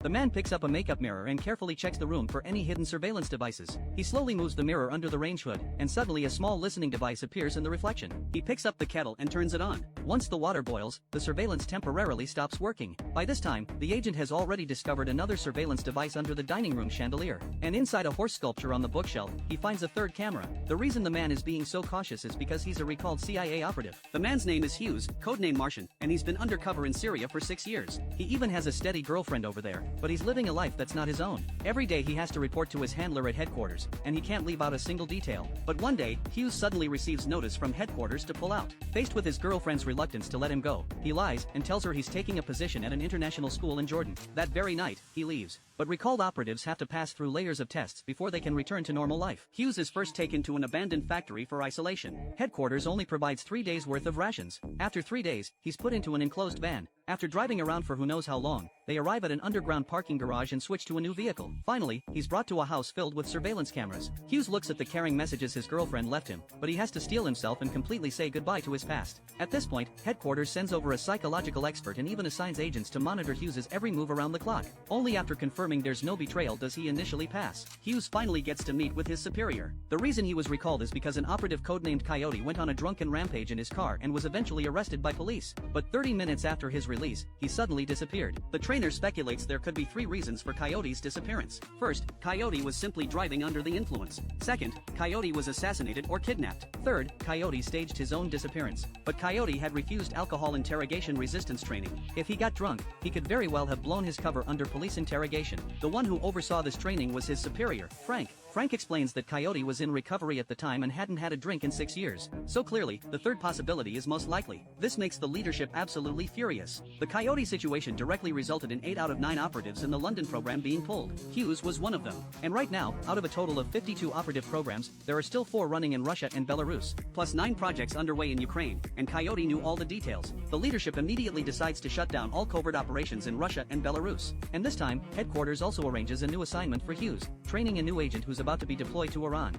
The man picks up a makeup mirror and carefully checks the room for any hidden surveillance devices. He slowly moves the mirror under the range hood, and suddenly a small listening device appears in the reflection. He picks up the kettle and turns it on. Once the water boils, the surveillance temporarily stops working. By this time, the agent has already discovered another surveillance device under the dining room chandelier. And inside a horse sculpture on the bookshelf, he finds a third camera. The reason the man is being so cautious is because he's a recalled CIA operative. The man's name is Hughes, codename Martian, and he's been undercover in Syria for 6 years. He even has a steady girlfriend over there, but he's living a life that's not his own. Every day he has to report to his handler at headquarters, and he can't leave out a single detail. But one day, Hughes suddenly receives notice from headquarters to pull out. Faced with his girlfriend's reluctance to let him go, he lies and tells her he's taking a position at an international school in Jordan. That very night, he leaves. But recalled operatives have to pass through layers of tests before they can return to normal life. Hughes is first taken to an abandoned factory for isolation. Headquarters only provides 3 days worth of rations. After 3 days, he's put into an enclosed van. After driving around for who knows how long, they arrive at an underground parking garage and switch to a new vehicle. Finally, he's brought to a house filled with surveillance cameras. Hughes looks at the caring messages his girlfriend left him, but he has to steel himself and completely say goodbye to his past. At this point, headquarters sends over a psychological expert and even assigns agents to monitor Hughes's every move around the clock. Only after confirming there's no betrayal does he initially pass. Hughes finally gets to meet with his superior. The reason he was recalled is because an operative codenamed Coyote went on a drunken rampage in his car and was eventually arrested by police. But 30 minutes after his release, he suddenly disappeared. The trainer speculates there could be 3 reasons for Coyote's disappearance. First, Coyote was simply driving under the influence. Second, Coyote was assassinated or kidnapped. Third, Coyote staged his own disappearance. But Coyote had refused alcohol interrogation resistance training. If he got drunk, he could very well have blown his cover under police interrogation. The one who oversaw this training was his superior, Frank. Frank explains that Coyote was in recovery at the time and hadn't had a drink in 6 years. So clearly, the third possibility is most likely. This makes the leadership absolutely furious. The Coyote situation directly resulted in 8 out of 9 operatives in the London program being pulled. Hughes was one of them. And right now, out of a total of 52 operative programs, there are still 4 running in Russia and Belarus, plus 9 projects underway in Ukraine, and Coyote knew all the details. The leadership immediately decides to shut down all covert operations in Russia and Belarus. And this time, headquarters also arranges a new assignment for Hughes, training a new agent who's about to be deployed to Iran.